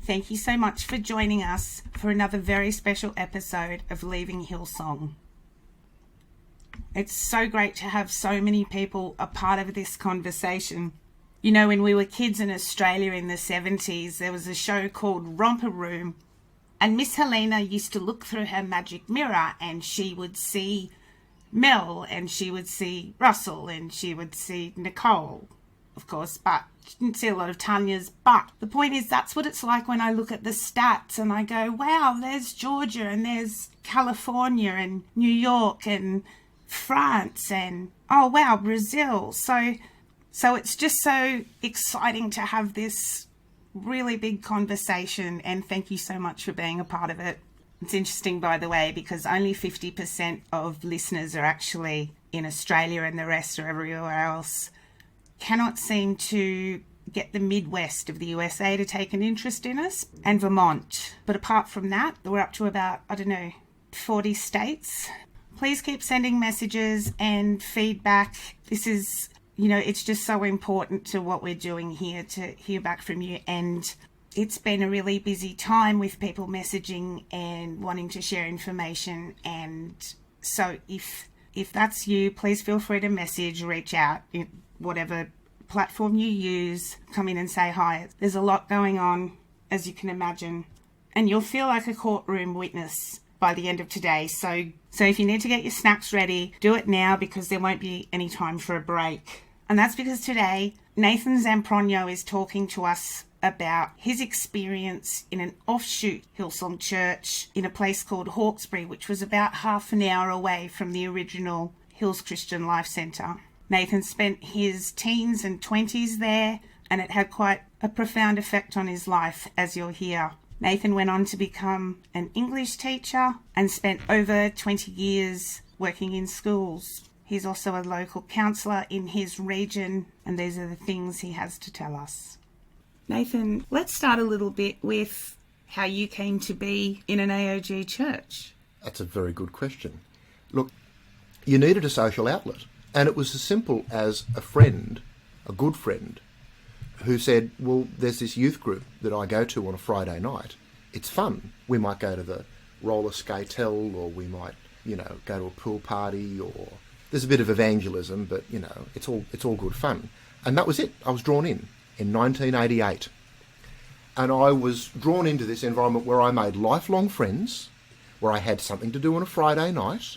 Thank you so much for joining us for another very special episode of Leaving Hillsong. It's so great to have so many people a part of this conversation. You know, when we were kids in Australia in the 70s, there was a show called Romper Room, and Miss Helena used to look through her magic mirror and she would see Mel and she would see Russell and she would see Nicole, of course, but she didn't see a lot of Tanya's. But the point is, that's what it's like when I look at the stats and I go, wow, there's Georgia and there's California and New York and France and, oh wow, Brazil. So it's just so exciting to have this really big conversation, and thank you so much for being a part of it. It's interesting, by the way, because only 50% of listeners are actually in Australia and the rest are everywhere else. Cannot seem to get the Midwest of the USA to take an interest in us, and Vermont. But apart from that, we're up to about, 40 states. Please keep sending messages and feedback. This is, it's just so important to what we're doing here to hear back from you. And it's been a really busy time with people messaging and wanting to share information. And so if that's you, please feel free to message, reach out, whatever platform you use, come in and say hi. There's a lot going on, as you can imagine, and you'll feel like a courtroom witness by the end of today. So if you need to get your snacks ready, do it now, because there won't be any time for a break. And that's because today, Nathan Zamprogno is talking to us about his experience in an offshoot Hillsong church in a place called Hawkesbury, which was about half an hour away from the original Hills Christian Life Centre. Nathan spent his teens and 20s there, and it had quite a profound effect on his life, as you'll hear. Nathan went on to become an English teacher and spent over 20 years working in schools. He's also a local counsellor in his region, and these are the things he has to tell us. Nathan, let's start a little bit with how you came to be in an AOG church. That's a very good question. Look, you needed a social outlet, and it was as simple as a friend, a good friend, who said, well, there's this youth group that I go to on a Friday night. It's fun. We might go to the roller skate-tell, or we might, go to a pool party, or there's a bit of evangelism, but, it's all good fun. And that was it. I was drawn in 1988. And I was drawn into this environment where I made lifelong friends, where I had something to do on a Friday night,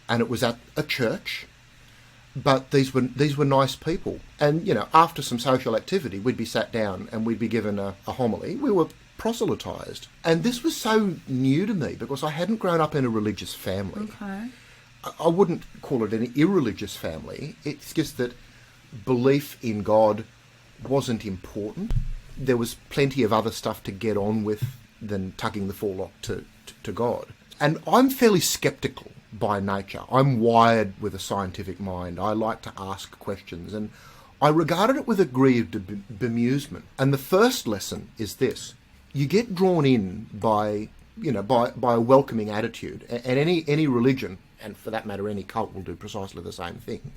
and it was at a church. But these were nice people. And, after some social activity, we'd be sat down and we'd be given a homily. We were proselytised. And this was so new to me because I hadn't grown up in a religious family. Okay. I wouldn't call it an irreligious family. It's just that belief in God wasn't important. There was plenty of other stuff to get on with than tugging the forelock to God. And I'm fairly sceptical by nature. I'm wired with a scientific mind. I like to ask questions, and I regarded it with a degree of bemusement. And the first lesson is this: you get drawn in by a welcoming attitude, and any religion, and for that matter any cult, will do precisely the same thing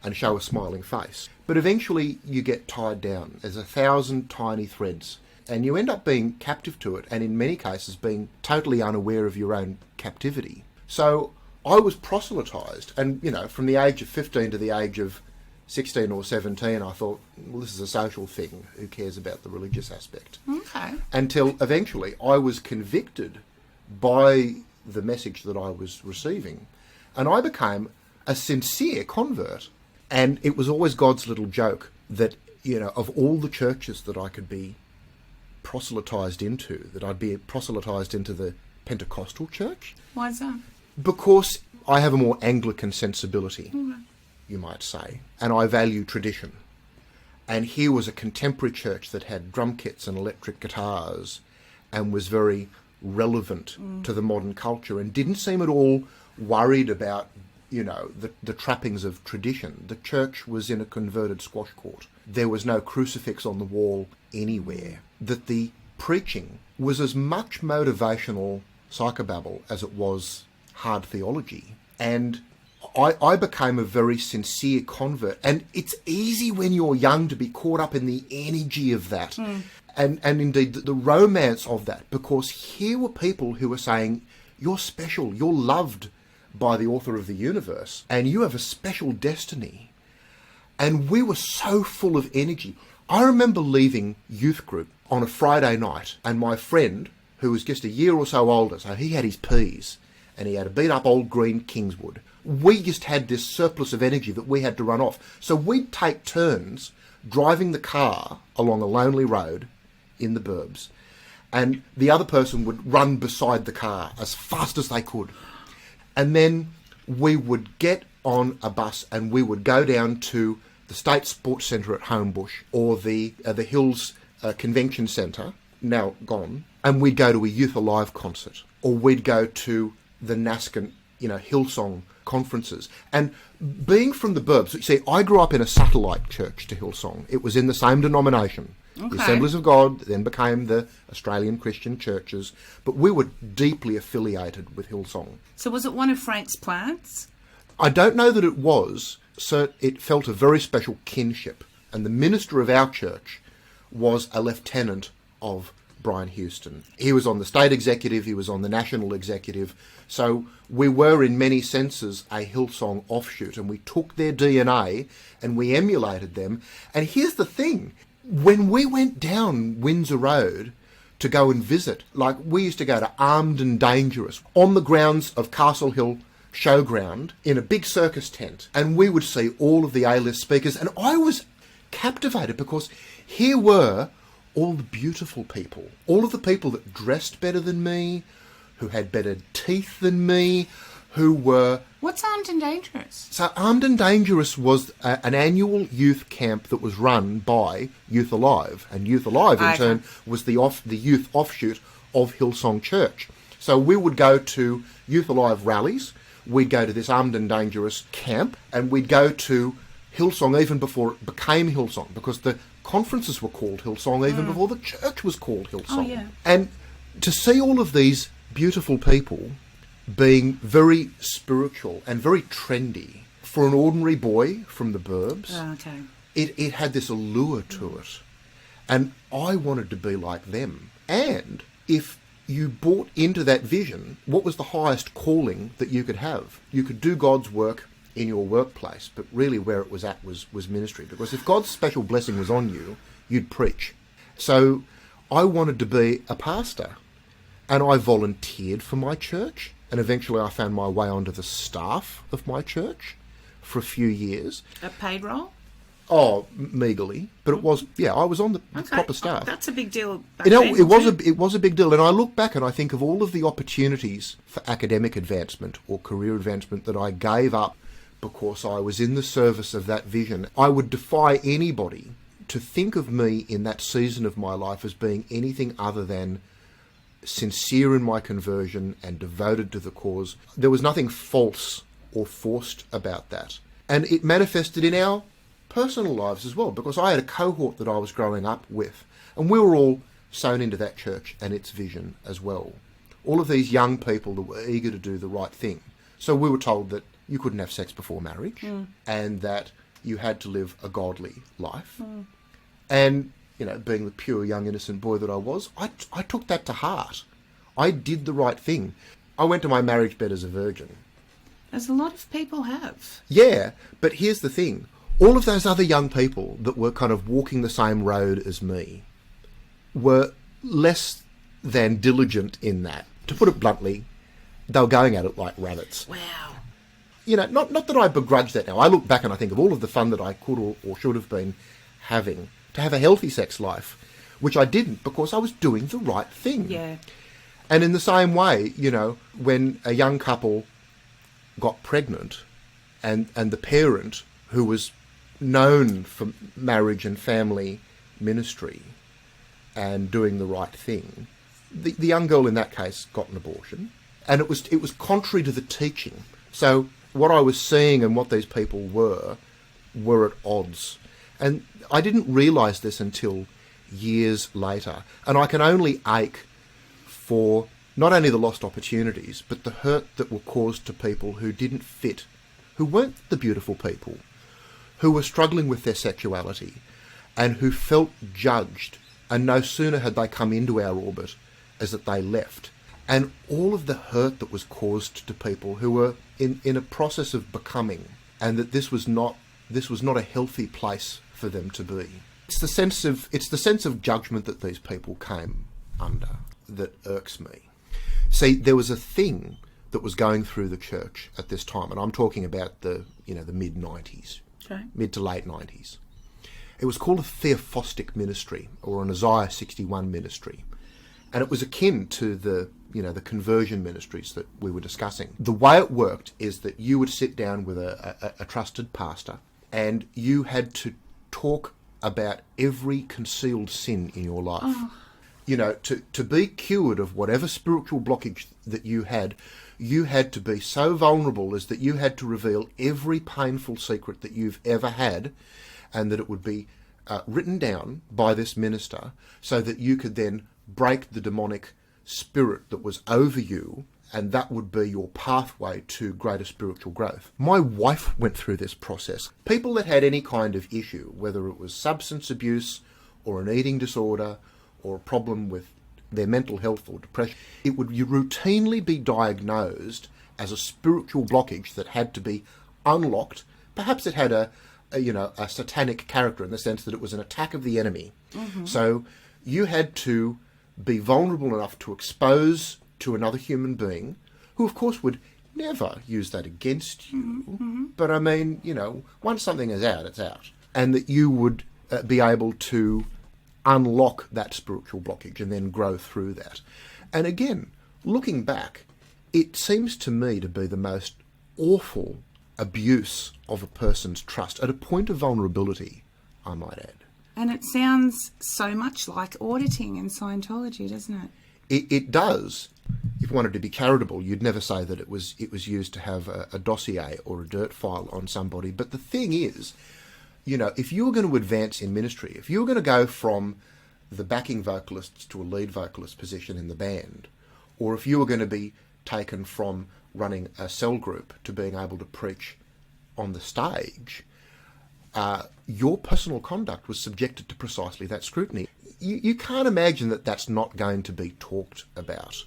and show a smiling face. But eventually you get tied down. There's 1,000 tiny threads, and you end up being captive to it, and in many cases being totally unaware of your own captivity. So I was proselytised, and, from the age of 15 to the age of 16 or 17, I thought, well, this is a social thing. Who cares about the religious aspect? Okay. Until eventually I was convicted by the message that I was receiving, and I became a sincere convert. And it was always God's little joke that, of all the churches that I could be proselytised into, that I'd be proselytised into the Pentecostal church. Why is that? Because I have a more Anglican sensibility, you might say, and I value tradition. And here was a contemporary church that had drum kits and electric guitars and was very relevant to the modern culture and didn't seem at all worried about, the trappings of tradition. The church was in a converted squash court. There was no crucifix on the wall anywhere. That the preaching was as much motivational psychobabble as it was hard theology. And I became a very sincere convert. And it's easy when you're young to be caught up in the energy of that. And indeed, the romance of that, because here were people who were saying, you're special, you're loved by the author of the universe, and you have a special destiny. And we were so full of energy. I remember leaving youth group on a Friday night, and my friend, who was just a year or so older, so he had his P's, and he had a beat-up old green Kingswood. We just had this surplus of energy that we had to run off. So we'd take turns driving the car along a lonely road in the burbs, and the other person would run beside the car as fast as they could. And then we would get on a bus and we would go down to the State Sports Centre at Homebush, or the Hills Convention Centre, now gone, and we'd go to a Youth Alive concert, or we'd go to the Nascent, Hillsong conferences. And being from the burbs, you see, I grew up in a satellite church to Hillsong. It was in the same denomination. Okay. The Assemblies of God then became the Australian Christian churches, but we were deeply affiliated with Hillsong. So was it one of Frank's plants? I don't know that it was, so it felt a very special kinship. And the minister of our church was a lieutenant of Brian Houston. He was on the state executive, he was on the national executive, so we were in many senses a Hillsong offshoot, and we took their DNA and we emulated them. And here's the thing, when we went down Windsor Road to go and visit, like we used to go to Armed and Dangerous on the grounds of Castle Hill Showground in a big circus tent, and we would see all of the A-list speakers, and I was captivated because here were all the beautiful people, all of the people that dressed better than me, who had better teeth than me, who were... What's Armed and Dangerous? So Armed and Dangerous was an annual youth camp that was run by Youth Alive, and Youth Alive in turn was the youth offshoot of Hillsong Church. So we would go to Youth Alive rallies, we'd go to this Armed and Dangerous camp, and we'd go to Hillsong even before it became Hillsong, because the conferences were called Hillsong even before the church was called Hillsong. Oh, yeah. And to see all of these beautiful people being very spiritual and very trendy for an ordinary boy from the burbs, it had this allure to it. And I wanted to be like them. And if you bought into that vision, what was the highest calling that you could have? You could do God's work in your workplace, but really where it was at was ministry. Because if God's special blessing was on you, you'd preach. So I wanted to be a pastor, and I volunteered for my church, and eventually I found my way onto the staff of my church for a few years. A paid role? Oh, meagerly, but it was, I was on the proper staff. Oh, that's a big deal. It was a big deal, and I look back and I think of all of the opportunities for academic advancement or career advancement that I gave up because I was in the service of that vision. I would defy anybody to think of me in that season of my life as being anything other than sincere in my conversion and devoted to the cause. There was nothing false or forced about that. And it manifested in our personal lives as well, because I had a cohort that I was growing up with, and we were all sown into that church and its vision as well. All of these young people that were eager to do the right thing. So we were told that you couldn't have sex before marriage, and that you had to live a godly life. And, being the pure young innocent boy that I was, I took that to heart. I did the right thing. I went to my marriage bed as a virgin. As a lot of people have. Yeah, but here's the thing. All of those other young people that were kind of walking the same road as me were less than diligent in that. To put it bluntly, they were going at it like rabbits. Wow. Not that I begrudge that now. I look back and I think of all of the fun that I could or should have been having to have a healthy sex life, which I didn't because I was doing the right thing. Yeah. And in the same way, when a young couple got pregnant and the parent, who was known for marriage and family ministry and doing the right thing, the young girl in that case got an abortion, and it was contrary to the teaching. So what I was seeing and what these people were at odds. And I didn't realise this until years later. And I can only ache for not only the lost opportunities, but the hurt that were caused to people who didn't fit, who weren't the beautiful people, who were struggling with their sexuality, and who felt judged And no sooner had they come into our orbit as that they left. And all of the hurt that was caused to people who were in a process of becoming, and that this was not a healthy place for them to be. It's the sense of judgment that these people came under that irks me. See, there was a thing that was going through the church at this time, and I'm talking about the mid-90s, Okay. mid to late 90s. It was called a theophostic ministry, or an Isaiah 61 ministry, and it was akin to the conversion ministries that we were discussing. The way it worked is that you would sit down with a trusted pastor, and you had to talk about every concealed sin in your life. Oh. To be cured of whatever spiritual blockage that you had to be so vulnerable as that you had to reveal every painful secret that you've ever had, and that it would be written down by this minister so that you could then break the demonic spirit that was over you, and that would be your pathway to greater spiritual growth. My wife went through this process. People that had any kind of issue, whether it was substance abuse or an eating disorder or a problem with their mental health or depression, it would routinely be diagnosed as a spiritual blockage that had to be unlocked. Perhaps it had a satanic character in the sense that it was an attack of the enemy. Mm-hmm. So you had to be vulnerable enough to expose to another human being, who of course would never use that against you. Mm-hmm. But I mean, once something is out, it's out. And that you would be able to unlock that spiritual blockage and then grow through that. And again, looking back, it seems to me to be the most awful abuse of a person's trust at a point of vulnerability, I might add. And it sounds so much like auditing in Scientology, doesn't it? It does. If you wanted to be charitable, you'd never say that it was used to have a dossier or a dirt file on somebody. But the thing is, if you were going to advance in ministry, if you were going to go from the backing vocalists to a lead vocalist position in the band, or if you were going to be taken from running a cell group to being able to preach on the stage, your personal conduct was subjected to precisely that scrutiny. You can't imagine that that's not going to be talked about.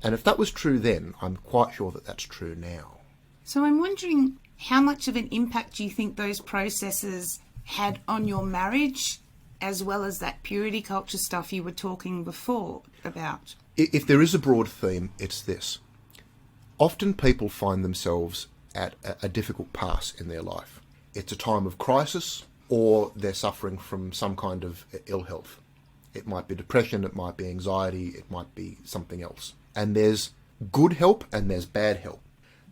And if that was true then, I'm quite sure that that's true now. So I'm wondering how much of an impact do you think those processes had on your marriage, as well as that purity culture stuff you were talking before about? If there is a broad theme, it's this. Often people find themselves at a difficult pass in their life. It's a time of crisis, or they're suffering from some kind of ill health. It might be depression, it might be anxiety, it might be something else. And there's good help and there's bad help.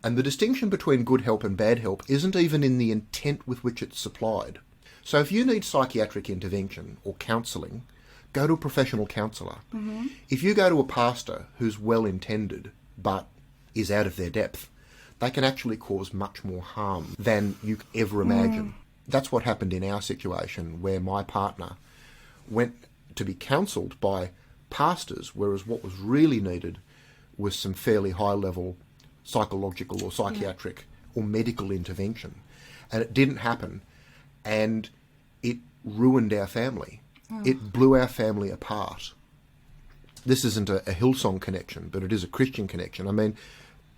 And the distinction between good help and bad help isn't even in the intent with which it's supplied. So if you need psychiatric intervention or counselling, go to a professional counsellor. Mm-hmm. If you go to a pastor who's well-intended but is out of their depth, they can actually cause much more harm than you could ever imagine. That's what happened in our situation, where my partner went to be counselled by pastors, whereas what was really needed was some fairly high-level psychological or psychiatric or medical intervention. And it didn't happen, and it ruined our family. It blew our family apart. This isn't a Hillsong connection, but it is a Christian connection. I mean,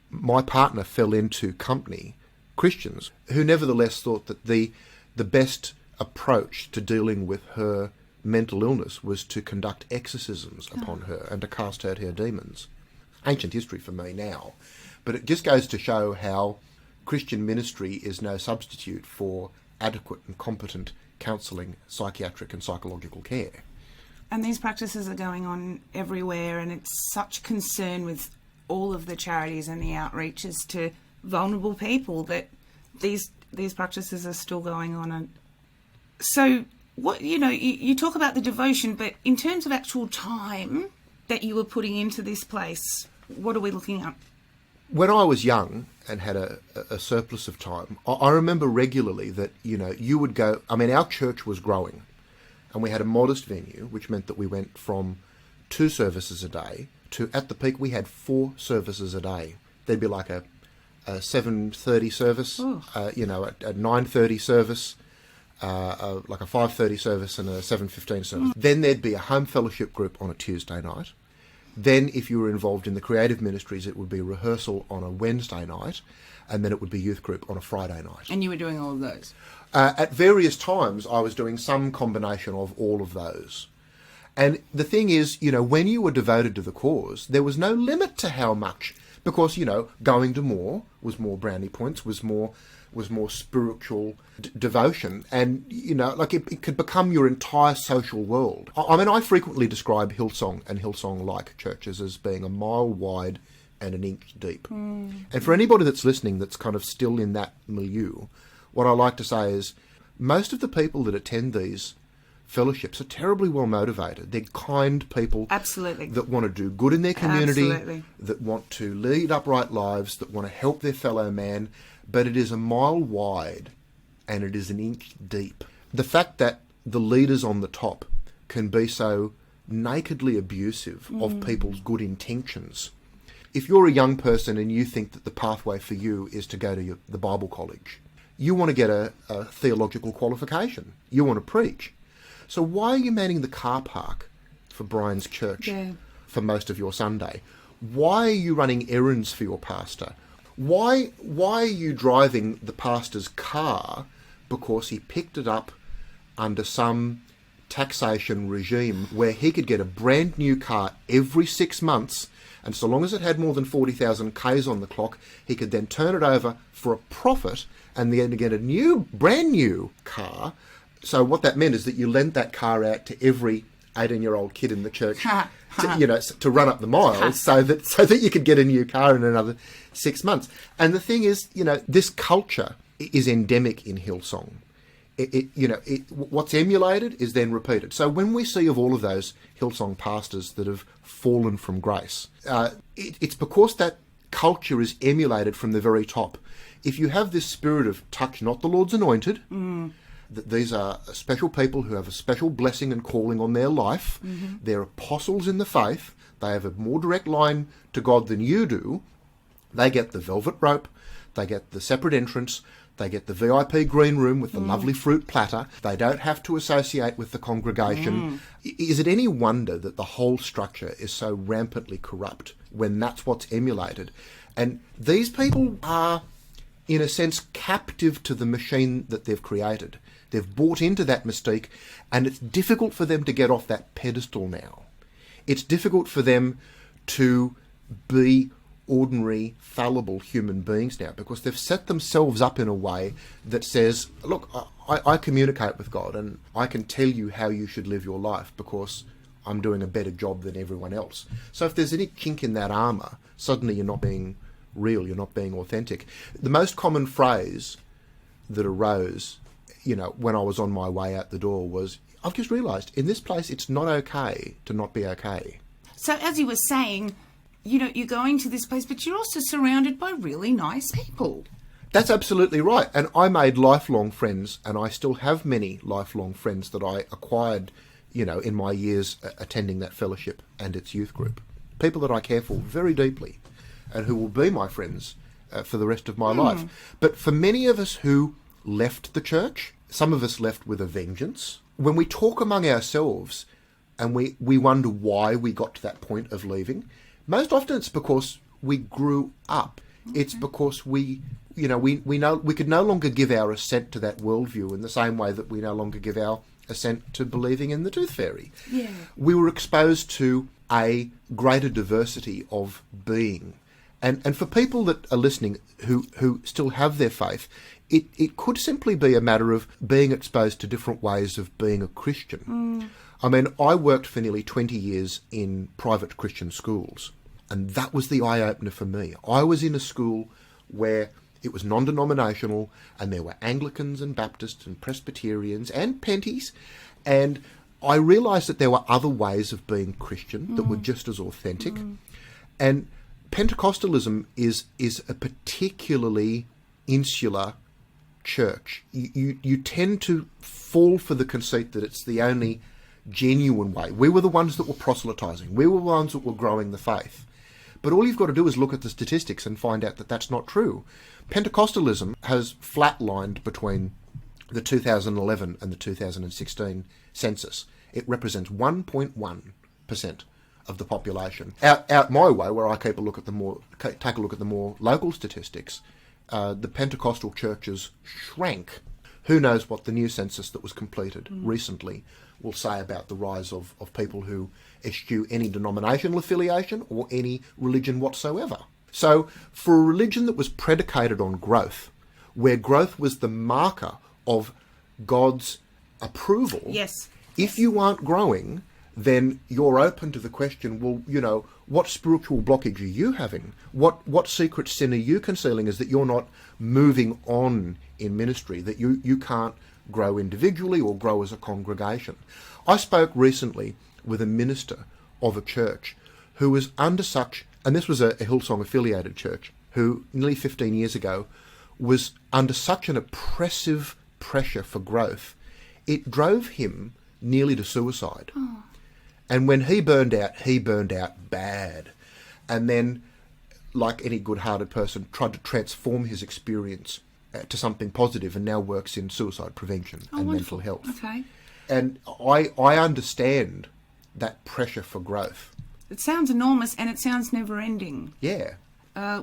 my partner fell into company, Christians, who nevertheless thought that the best approach to dealing with her mental illness was to conduct exorcisms upon her and to cast out her demons. Ancient history for me now, but it just goes to show how Christian ministry is no substitute for adequate and competent counselling, psychiatric and psychological care. And these practices are going on everywhere, and it's such concern with all of the charities and the outreaches to vulnerable people that these practices are still going on. And so, what you talk about the devotion, but in terms of actual time that you were putting into this place, what are we looking at? When I was young and had a surplus of time, I remember regularly that, you would go... I mean, our church was growing, and we had a modest venue, which meant that we went from 2 services a day to, at the peak, we had 4 services a day. There'd be like a 7:30 service, a 9:30 service, like a 5:30 service and a 7:15 service. Then there'd be a home fellowship group on a Tuesday night. Then, if you were involved in the creative ministries, it would be rehearsal on a Wednesday night, and then it would be youth group on a Friday night. And you were doing all of those? At various times, I was doing some combination of all of those. And the thing is, when you were devoted to the cause, there was no limit to how much, because, going to more was more brownie points, was more spiritual devotion, and it could become your entire social world. I mean, I frequently describe Hillsong and Hillsong-like churches as being a mile wide and an inch deep. And for anybody that's listening that's kind of still in that milieu, what I like to say is most of the people that attend these fellowships are terribly well motivated. They're kind people. Absolutely. That want to do good in their community. Absolutely. That want to lead upright lives, that want to help their fellow man. But it is a mile wide and it is an inch deep. The fact that the leaders on the top can be so nakedly abusive of people's good intentions. If you're a young person and you think that the pathway for you is to go to the Bible college, you want to get a theological qualification. You want to preach. So why are you manning the car park for Brian's church for most of your Sunday? Why are you running errands for your pastor? Why are you driving the pastor's car because he picked it up under some taxation regime where he could get a brand new car every 6 months, and so long as it had more than 40,000 Ks on the clock, he could then turn it over for a profit and then get a brand new car. So what that meant is that you lent that car out to every 18-year-old kid in the church to run up the miles so that you could get a new car in another 6 months. And the thing is, this culture is endemic in Hillsong. What's emulated is then repeated. So when we see of all of those Hillsong pastors that have fallen from grace, it's because that culture is emulated from the very top. If you have this spirit of touch not the Lord's anointed, that these are special people who have a special blessing and calling on their life. They're apostles in the faith. They have a more direct line to God than you do. They get the velvet rope. They get the separate entrance. They get the VIP green room with the lovely fruit platter. They don't have to associate with the congregation. Is it any wonder that the whole structure is so rampantly corrupt when that's what's emulated? And these people are, in a sense, captive to the machine that they've created. They've bought into that mystique, and it's difficult for them to get off that pedestal now. It's difficult for them to be ordinary, fallible human beings now because they've set themselves up in a way that says, look, I communicate with God and I can tell you how you should live your life because I'm doing a better job than everyone else. So if there's any chink in that armour, suddenly you're not being real, you're not being authentic. The most common phrase that arose when I was on my way out the door was, I've just realised, in this place, it's not okay to not be okay. So as you were saying, you're going to this place, but you're also surrounded by really nice people. That's absolutely right. And I made lifelong friends, and I still have many lifelong friends that I acquired, in my years attending that fellowship and its youth group. People that I care for very deeply and who will be my friends for the rest of my life. But for many of us who left the church, some of us left with a vengeance. When we talk among ourselves and we wonder why we got to that point of leaving, most often it's because we grew up. It's because we could no longer give our assent to that worldview in the same way that we no longer give our assent to believing in the tooth fairy. Yeah. We were exposed to a greater diversity of being. And for people that are listening who still have their faith, it could simply be a matter of being exposed to different ways of being a Christian. I mean, I worked for nearly 20 years in private Christian schools, and that was the eye-opener for me. I was in a school where it was non-denominational, and there were Anglicans and Baptists and Presbyterians and Penties, and I realised that there were other ways of being Christian that were just as authentic. And Pentecostalism is a particularly insular church. You tend to fall for the conceit that it's the only genuine way. We were the ones that were proselytizing. We were the ones that were growing the faith. But all you've got to do is look at the statistics and find out that that's not true. Pentecostalism has flatlined between the 2011 and the 2016 census. It represents 1.1% of the population. Out my way, where I take a look at the more local statistics, the Pentecostal churches shrank. Who knows what the new census that was completed recently will say about the rise of people who eschew any denominational affiliation or any religion whatsoever. So for a religion that was predicated on growth, where growth was the marker of God's approval, Yes. if you aren't growing, then you're open to the question, well, what spiritual blockage are you having? What secret sin are you concealing? Is that you're not moving on in ministry, that you can't grow individually or grow as a congregation. I spoke recently with a minister of a church who was under such, and this was a Hillsong affiliated church, who nearly 15 years ago was under such an oppressive pressure for growth, it drove him nearly to suicide. Oh. And when he burned out bad. And then, like any good-hearted person, tried to transform his experience to something positive, and now works in suicide prevention and wonderful. mental health. Okay. And I understand that pressure for growth. It sounds enormous and it sounds never-ending. Yeah.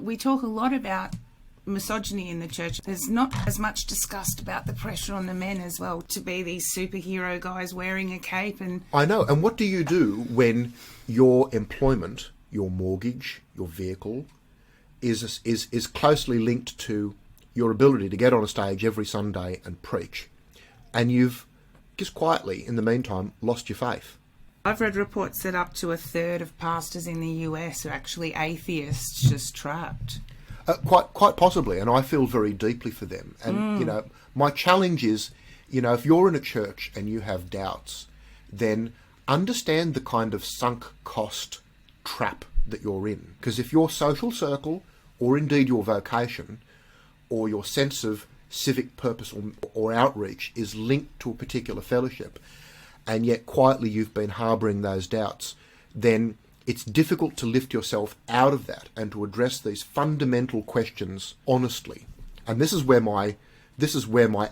We talk a lot about misogyny in the church. There's not as much discussed about the pressure on the men as well to be these superhero guys wearing a cape. And I know. And what do you do when your employment, your mortgage, your vehicle is closely linked to your ability to get on a stage every Sunday and preach, and you've just quietly, in the meantime, lost your faith? I've read reports that up to a third of pastors in the US are actually atheists, just trapped. Quite possibly, and I feel very deeply for them. And, my challenge is, if you're in a church and you have doubts, then understand the kind of sunk cost trap that you're in. Because if your social circle, or indeed your vocation, or your sense of civic purpose or outreach is linked to a particular fellowship, and yet quietly you've been harbouring those doubts, then it's difficult to lift yourself out of that and to address these fundamental questions honestly. And this is where my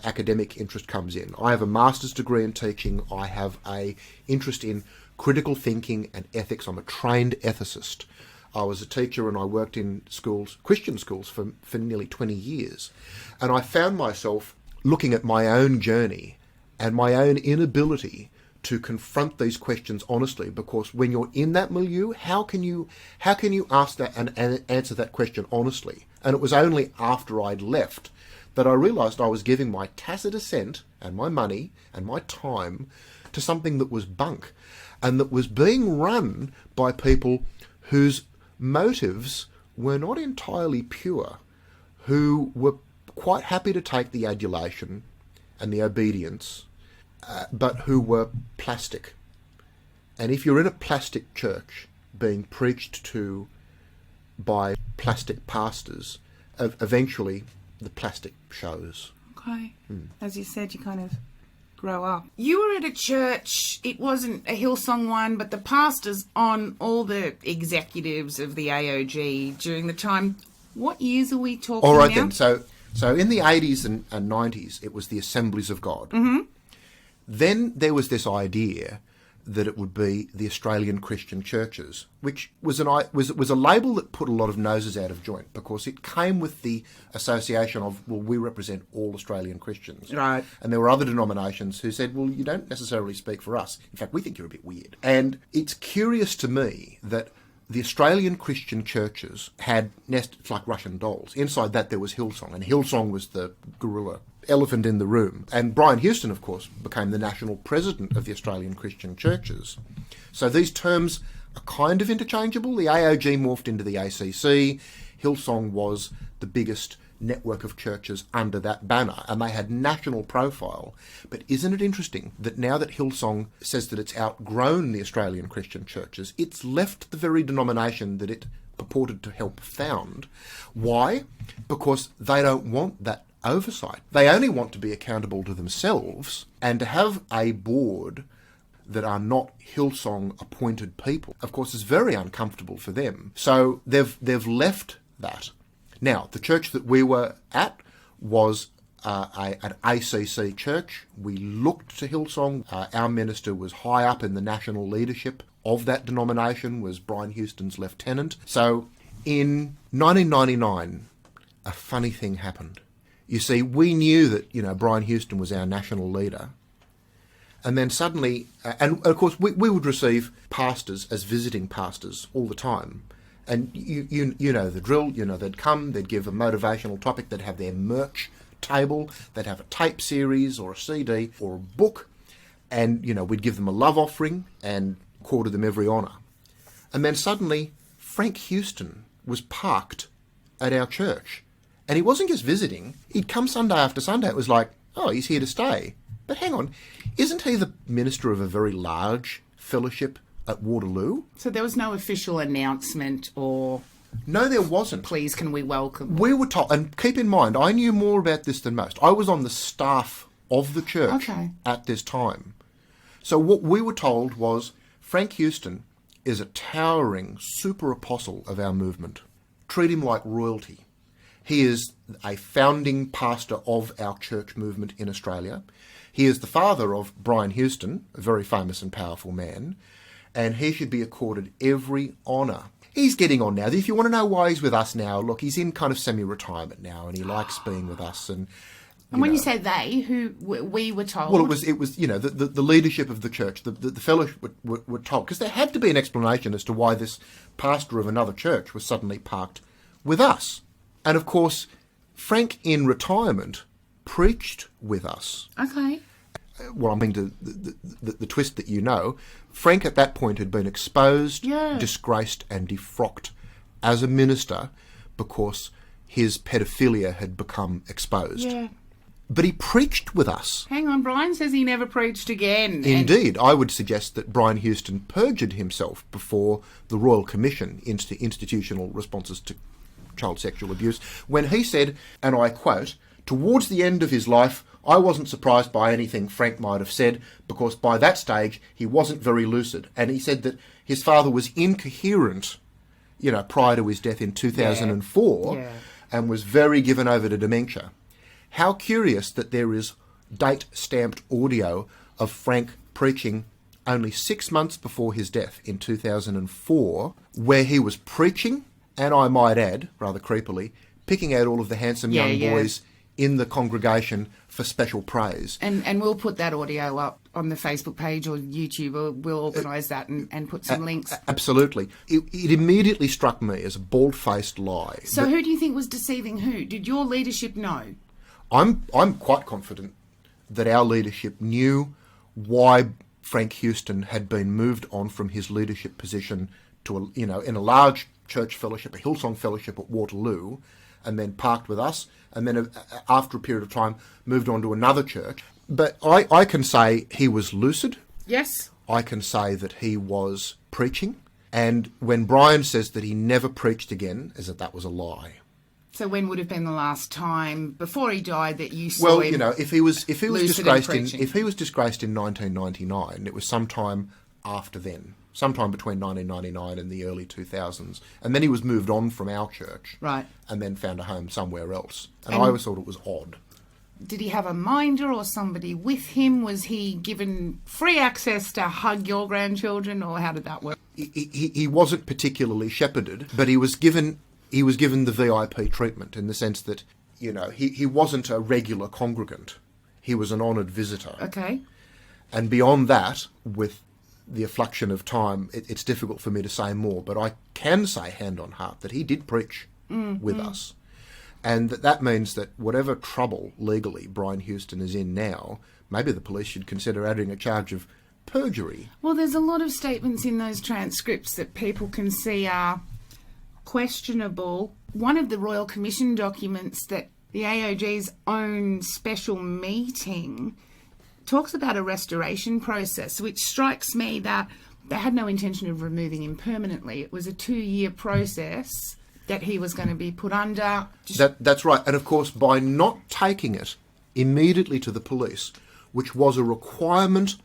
academic interest comes in. I have a master's degree in teaching. I have a interest in critical thinking and ethics. I'm a trained ethicist. I was a teacher and I worked in schools, Christian schools, for nearly 20 years. And I found myself looking at my own journey and my own inability to confront these questions honestly, because when you're in that milieu, how can you ask that and answer that question honestly? And it was only after I'd left that I realised I was giving my tacit assent and my money and my time to something that was bunk, and that was being run by people whose motives were not entirely pure, who were quite happy to take the adulation and the obedience, but who were plastic. And if you're in a plastic church being preached to by plastic pastors, eventually the plastic shows. Okay. As you said, you kind of grow up. You were at a church, it wasn't a Hillsong one, but the pastors on all the executives of the AOG during the time. What years are we talking All right now? then, so in the 80s and 90s, it was the Assemblies of God. Mm-hmm. Then there was this idea that it would be the Australian Christian churches, which was a label that put a lot of noses out of joint, because it came with the association of, well, we represent all Australian Christians. Right. And there were other denominations who said, well, you don't necessarily speak for us. In fact, we think you're a bit weird. And it's curious to me that the Australian Christian churches had nests like Russian dolls. Inside that there was Hillsong, and Hillsong was the gorilla elephant in the room. And Brian Houston, of course, became the national president of the Australian Christian churches. So these terms are kind of interchangeable. The AOG morphed into the ACC. Hillsong was the biggest network of churches under that banner, and they had national profile. But isn't it interesting that now that Hillsong says that it's outgrown the Australian Christian churches, it's left the very denomination that it purported to help found? Why? Because they don't want that oversight. They only want to be accountable to themselves, and to have a board that are not Hillsong appointed people, of course, is very uncomfortable for them. So they've left that. Now, the church that we were at was an ACC church. We looked to Hillsong. Our minister was high up in the national leadership of that denomination, was Brian Houston's lieutenant. So in 1999, a funny thing happened. You see, we knew that, Brian Houston was our national leader. And then suddenly, and of course, we would receive pastors as visiting pastors all the time. And you know the drill, they'd come, they'd give a motivational topic, they'd have their merch table, they'd have a tape series or a CD or a book, and, we'd give them a love offering and quarter them every honour. And then suddenly, Frank Houston was parked at our church. And he wasn't just visiting, he'd come Sunday after Sunday. It was like, oh, he's here to stay. But hang on, isn't he the minister of a very large fellowship at Waterloo? So there was no official announcement or... No, there wasn't. Please, can we welcome... We were told, and keep in mind, I knew more about this than most. I was on the staff of the church at this time. So what we were told was, Frank Houston is a towering super apostle of our movement. Treat him like royalty. He is a founding pastor of our church movement in Australia. He is the father of Brian Houston, a very famous and powerful man, and he should be accorded every honour. He's getting on now. If you want to know why he's with us now, look, he's in kind of semi-retirement now, and he likes being with us. And when you say they, who we were told? Well, it was the leadership of the church, the fellowship were told, because there had to be an explanation as to why this pastor of another church was suddenly parked with us. And of course, Frank in retirement preached with us. Okay. Well, I'm into the twist that Frank at that point had been exposed, disgraced and defrocked as a minister because his pedophilia had become exposed. Yeah. But he preached with us. Hang on, Brian says he never preached again. Indeed, I would suggest that Brian Houston perjured himself before the Royal Commission into Institutional Responses to Child Sexual Abuse, when he said, and I quote, "Towards the end of his life, I wasn't surprised by anything Frank might have said, because by that stage he wasn't very lucid." And he said that his father was incoherent, prior to his death in 2004, and was very given over to dementia. How curious that there is date-stamped audio of Frank preaching only 6 months before his death in 2004, where he was preaching, and I might add, rather creepily, picking out all of the handsome young boys in the congregation for special praise. And we'll put that audio up on the Facebook page or YouTube. We'll organise that and put some links. Absolutely. It immediately struck me as a bald-faced lie. So who do you think was deceiving who? Did your leadership know? I'm quite confident that our leadership knew why Frank Houston had been moved on from his leadership position to in a large church fellowship, a Hillsong fellowship at Waterloo, and then parked with us, and then after a period of time moved on to another church. But I can say he was lucid. Yes. I can say that he was preaching. And when Brian says that he never preached again, is that was a lie. So when would have been the last time before he died that you saw him? Well, if he was disgraced in 1999, it was sometime after then. Sometime between 1999 and the early 2000s. And then he was moved on from our church. Right. And then found a home somewhere else. And I always thought it was odd. Did he have a minder or somebody with him? Was he given free access to hug your grandchildren, or how did that work? He wasn't particularly shepherded, but he was given the VIP treatment in the sense that, he wasn't a regular congregant. He was an honoured visitor. Okay. And beyond that, with the affliction of time, it's difficult for me to say more, but I can say hand on heart that he did preach with us. And that means that whatever trouble legally Brian Houston is in now, maybe the police should consider adding a charge of perjury. Well, there's a lot of statements in those transcripts that people can see are questionable. One of the Royal Commission documents that the AOG's own special meeting talks about a restoration process, which strikes me that they had no intention of removing him permanently. It was a 2-year process that he was going to be put under. That's right. And of course, by not taking it immediately to the police, which was a requirement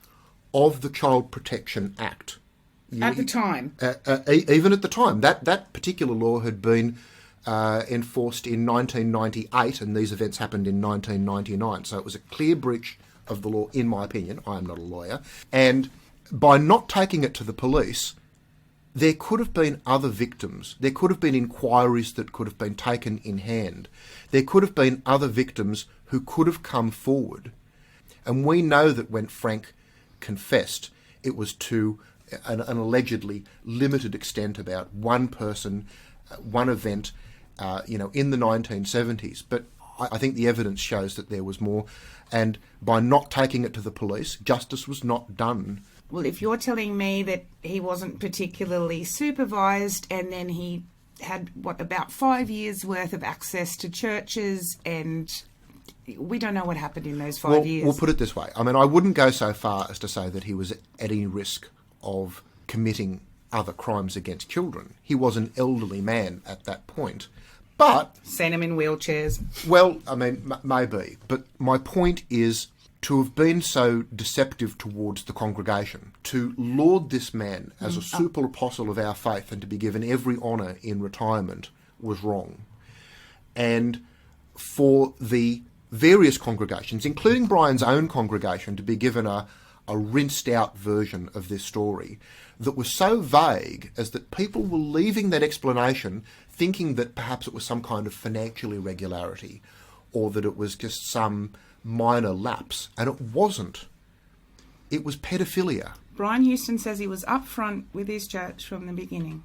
of the Child Protection Act. At the time? Even at the time. That particular law had been enforced in 1998, and these events happened in 1999. So it was a clear breach of the law, in my opinion. I am not a lawyer. And by not taking it to the police, there could have been other victims. There could have been inquiries that could have been taken in hand. There could have been other victims who could have come forward. And we know that when Frank confessed, it was to an allegedly limited extent about one person, one event, in the 1970s. But I think the evidence shows that there was more. And by not taking it to the police, justice was not done. Well, if you're telling me that he wasn't particularly supervised and then he had, about 5 years' worth of access to churches, and we don't know what happened in those 5 years. We'll put it this way. I mean, I wouldn't go so far as to say that he was at any risk of committing other crimes against children. He was an elderly man at that point. But sent him in wheelchairs. Well, I mean, maybe. But my point is to have been so deceptive towards the congregation, to laud this man as a super apostle of our faith and to be given every honour in retirement was wrong. And for the various congregations, including Brian's own congregation, to be given a rinsed out version of this story that was so vague as that people were leaving that explanation thinking that perhaps it was some kind of financial irregularity or that it was just some minor lapse, and it wasn't. It was pedophilia. Brian Houston says he was upfront with his church from the beginning.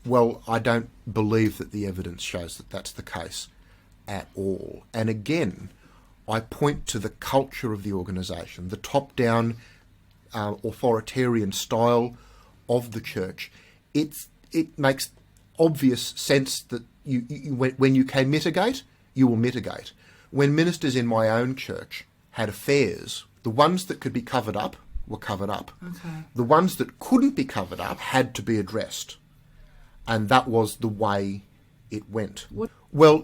Well, I don't believe that the evidence shows that that's the case at all. And again, I point to the culture of the organisation, the top-down authoritarian style of the church. It makes obvious sense that when you can mitigate, you will mitigate. When ministers in my own church had affairs, the ones that could be covered up were covered up. Okay. The ones that couldn't be covered up had to be addressed. And that was the way it went. What? Well,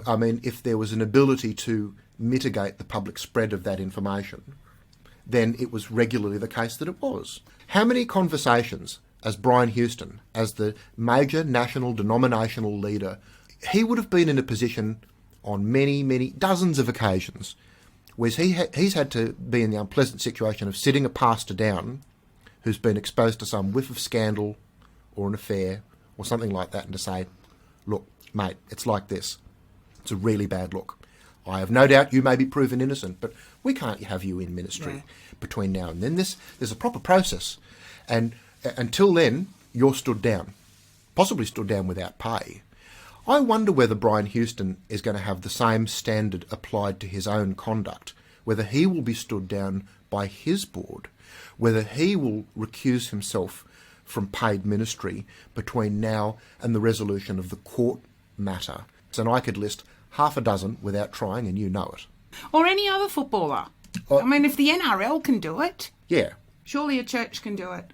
I mean, if there was an ability to mitigate the public spread of that information, then it was regularly the case that it was. How many conversations, as Brian Houston, as the major national denominational leader, he would have been in a position on many dozens of occasions where he's had to be in the unpleasant situation of sitting a pastor down who's been exposed to some whiff of scandal or an affair or something like that, and to say, look, mate, it's like this. It's a really bad look. I have no doubt you may be proven innocent, but we can't have you in ministry between now and then. There's a proper process. And until then, you're stood down, possibly stood down without pay. I wonder whether Brian Houston is going to have the same standard applied to his own conduct, whether he will be stood down by his board, whether he will recuse himself from paid ministry between now and the resolution of the court matter. And I could list half a dozen without trying, and you know it. Or any other footballer. I mean, if the NRL can do it, yeah, surely a church can do it.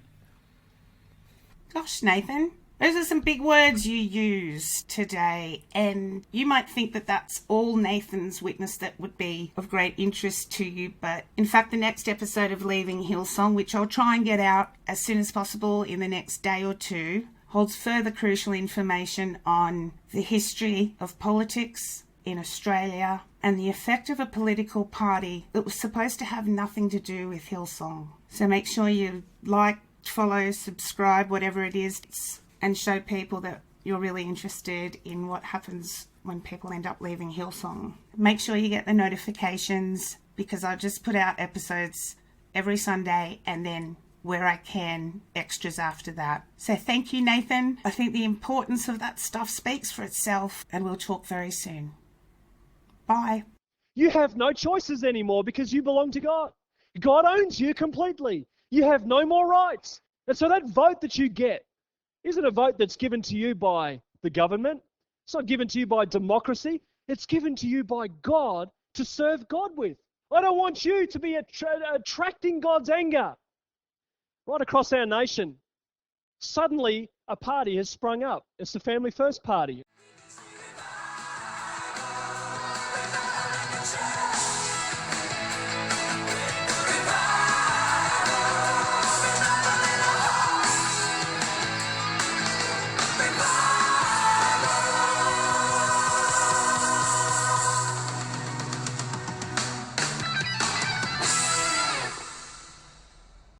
Gosh, Nathan, those are some big words you used today, and you might think that that's all Nathan's witness that would be of great interest to you, but in fact the next episode of Leaving Hillsong, which I'll try and get out as soon as possible in the next day or two, holds further crucial information on the history of politics in Australia and the effect of a political party that was supposed to have nothing to do with Hillsong. So make sure you like, follow, subscribe, whatever it is, and show people that you're really interested in what happens when people end up leaving Hillsong. Make sure you get the notifications, because I just put out episodes every Sunday and then, where I can, extras after that. So thank you, Nathan. I think the importance of that stuff speaks for itself, and we'll talk very soon. Bye. You have no choices anymore because you belong to God. God owns you completely. You have no more rights. And so that vote that you get isn't a vote that's given to you by the government. It's not given to you by democracy. It's given to you by God to serve God with. I don't want you to be attracting God's anger. Right across our nation, suddenly a party has sprung up. It's the Family First Party.